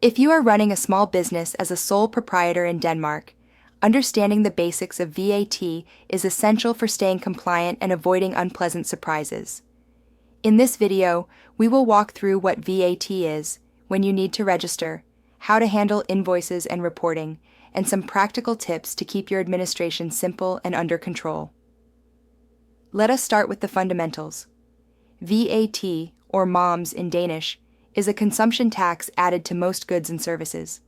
If you are running a small business as a sole proprietor in Denmark, understanding the basics of VAT is essential for staying compliant and avoiding unpleasant surprises. In this video, we will walk through what VAT is, when you need to register, how to handle invoices and reporting, and some practical tips to keep your administration simple and under control. Let us start with the fundamentals. VAT, or moms in Danish, is a consumption tax added to most goods and services.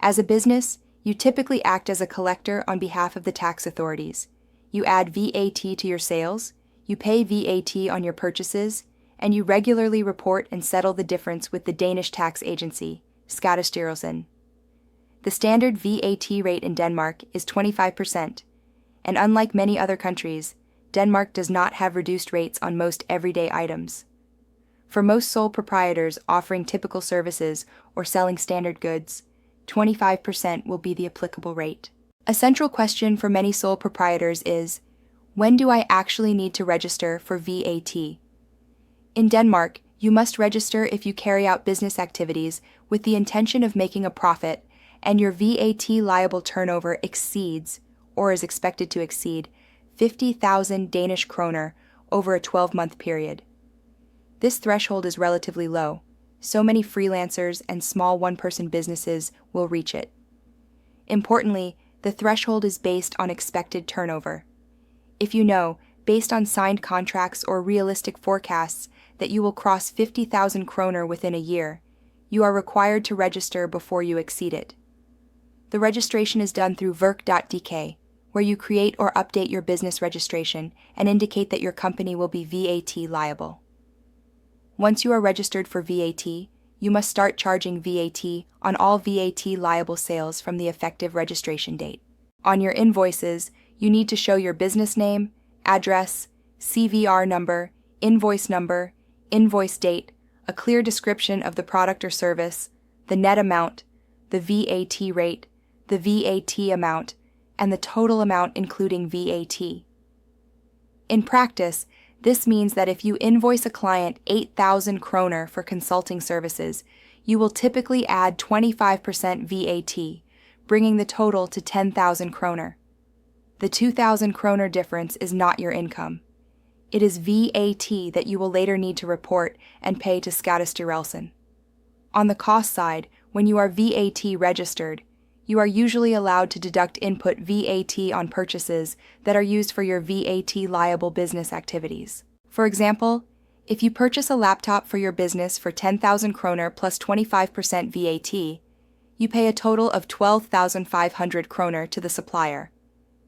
As a business, you typically act as a collector on behalf of the tax authorities. You add VAT to your sales, you pay VAT on your purchases, and you regularly report and settle the difference with the Danish tax agency, Skattestyrelsen. The standard VAT rate in Denmark is 25%, and unlike many other countries, Denmark does not have reduced rates on most everyday items. For most sole proprietors offering typical services or selling standard goods, 25% will be the applicable rate. A central question for many sole proprietors is, when do I actually need to register for VAT? In Denmark, you must register if you carry out business activities with the intention of making a profit and your VAT liable turnover exceeds, or is expected to exceed, 50,000 Danish kroner over a 12-month period. This threshold is relatively low. So many freelancers and small one-person businesses will reach it. Importantly, the threshold is based on expected turnover. If you know, based on signed contracts or realistic forecasts, that you will cross 50,000 kroner within a year, you are required to register before you exceed it. The registration is done through virk.dk, where you create or update your business registration and indicate that your company will be VAT liable. Once you are registered for VAT, you must start charging VAT on all VAT liable sales from the effective registration date. On your invoices, you need to show your business name, address, CVR number, invoice date, a clear description of the product or service, the net amount, the VAT rate, the VAT amount, and the total amount including VAT. In practice, this means that if you invoice a client 8,000 kroner for consulting services, you will typically add 25% VAT, bringing the total to 10,000 kroner. The 2,000 kroner difference is not your income. It is VAT that you will later need to report and pay to Skattestyrelsen. On the cost side, when you are VAT registered, you are usually allowed to deduct input VAT on purchases that are used for your VAT liable business activities. For example, if you purchase a laptop for your business for 10,000 kroner plus 25% VAT, you pay a total of 12,500 kroner to the supplier.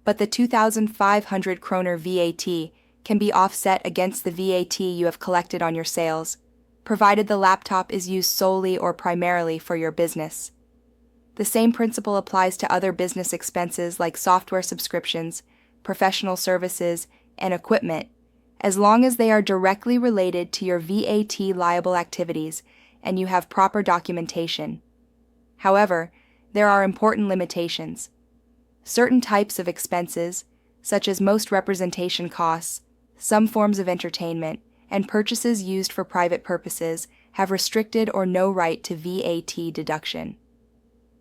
But the 2,500 kroner VAT can be offset against the VAT you have collected on your sales, provided the laptop is used solely or primarily for your business. The same principle applies to other business expenses like software subscriptions, professional services, and equipment, as long as they are directly related to your VAT liable activities and you have proper documentation. However, there are important limitations. Certain types of expenses, such as most representation costs, some forms of entertainment, and purchases used for private purposes, have restricted or no right to VAT deduction.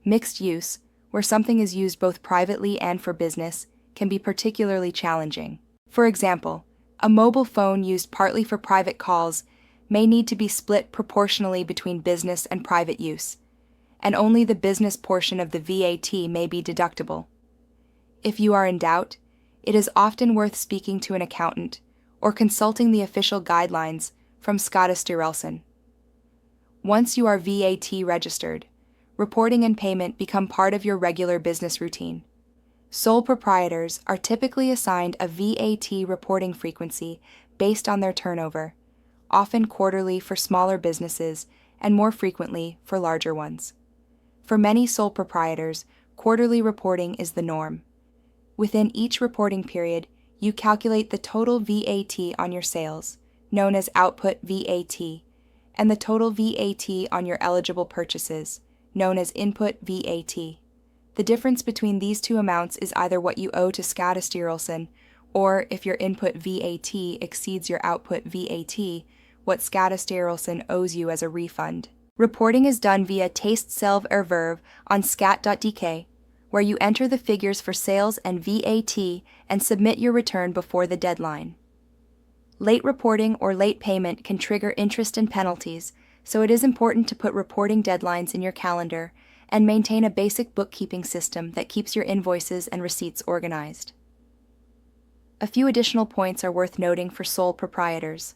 Mixed use, where something is used both privately and for business, can be particularly challenging. For example, a mobile phone used partly for private calls may need to be split proportionally between business and private use, and only the business portion of the VAT may be deductible. If you are in doubt, it is often worth speaking to an accountant or consulting the official guidelines from Skattestyrelsen. Once you are VAT registered, reporting and payment become part of your regular business routine. Sole proprietors are typically assigned a VAT reporting frequency based on their turnover, often quarterly for smaller businesses and more frequently for larger ones. For many sole proprietors, quarterly reporting is the norm. Within each reporting period, you calculate the total VAT on your sales, known as output VAT, and the total VAT on your eligible purchases, known as input VAT. The difference between these two amounts is either what you owe to Skattestyrelsen, or if your input VAT exceeds your output VAT, what Skattestyrelsen owes you as a refund. Reporting is done via taste-self-erverve on scat.dk, where you enter the figures for sales and VAT and submit your return before the deadline. Late reporting or late payment can trigger interest and penalties, so it is important to put reporting deadlines in your calendar and maintain a basic bookkeeping system that keeps your invoices and receipts organized. A few additional points are worth noting for sole proprietors.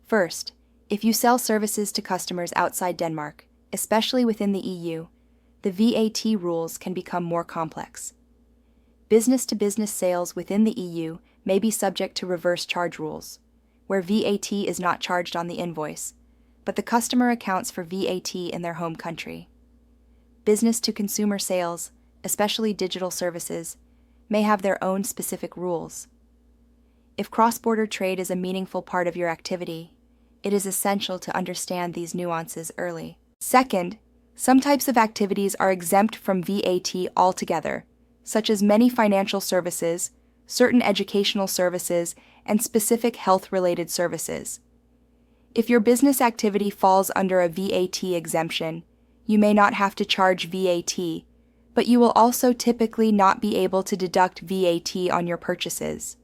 First, if you sell services to customers outside Denmark, especially within the EU, the VAT rules can become more complex. Business-to-business sales within the EU may be subject to reverse charge rules, where VAT is not charged on the invoice, but the customer accounts for VAT in their home country. Business-to-consumer sales, especially digital services, may have their own specific rules. If cross-border trade is a meaningful part of your activity, it is essential to understand these nuances early. Second, some types of activities are exempt from VAT altogether, such as many financial services, certain educational services, and specific health-related services. If your business activity falls under a VAT exemption, you may not have to charge VAT, but you will also typically not be able to deduct VAT on your purchases.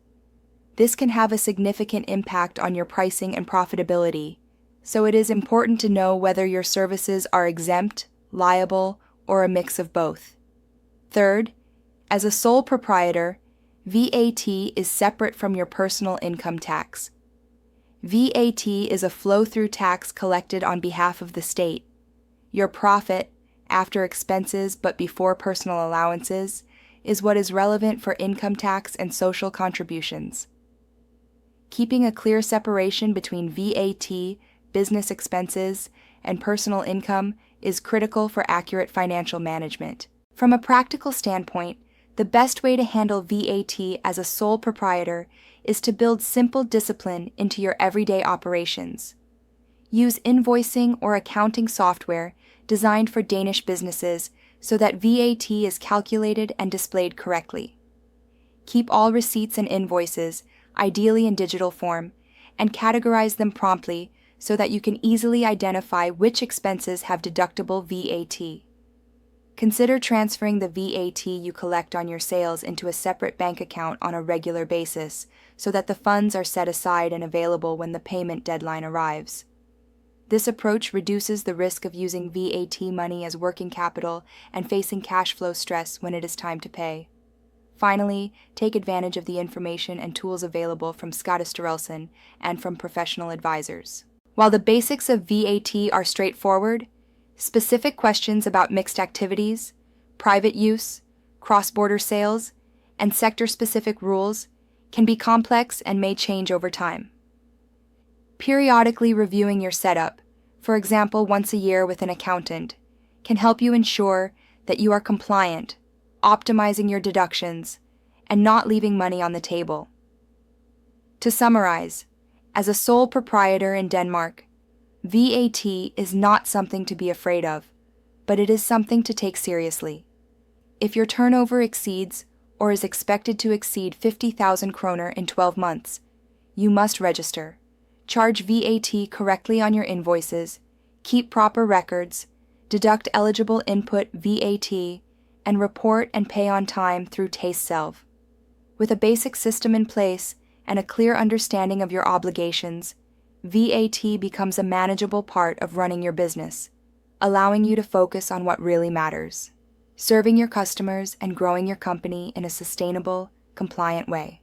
This can have a significant impact on your pricing and profitability, so it is important to know whether your services are exempt, liable, or a mix of both. Third, as a sole proprietor, VAT is separate from your personal income tax. VAT is a flow-through tax collected on behalf of the state. Your profit, after expenses but before personal allowances, is what is relevant for income tax and social contributions. Keeping a clear separation between VAT, business expenses, and personal income is critical for accurate financial management. From a practical standpoint, the best way to handle VAT as a sole proprietor is to build simple discipline into your everyday operations. Use invoicing or accounting software designed for Danish businesses so that VAT is calculated and displayed correctly. Keep all receipts and invoices, ideally in digital form, and categorize them promptly so that you can easily identify which expenses have deductible VAT. Consider transferring the VAT you collect on your sales into a separate bank account on a regular basis so that the funds are set aside and available when the payment deadline arrives. This approach reduces the risk of using VAT money as working capital and facing cash flow stress when it is time to pay. Finally, take advantage of the information and tools available from Skattestrelsen and from professional advisors. While the basics of VAT are straightforward, specific questions about mixed activities, private use, cross-border sales, and sector-specific rules can be complex and may change over time. Periodically reviewing your setup, for example once a year with an accountant, can help you ensure that you are compliant, optimizing your deductions, and not leaving money on the table. To summarize, as a sole proprietor in Denmark, VAT is not something to be afraid of, but it is something to take seriously. If your turnover exceeds or is expected to exceed 50,000 kroner in 12 months, you must register, charge VAT correctly on your invoices, keep proper records, deduct eligible input VAT, and report and pay on time through TasteSelv. With a basic system in place and a clear understanding of your obligations, VAT becomes a manageable part of running your business, allowing you to focus on what really matters, serving your customers and growing your company in a sustainable, compliant way.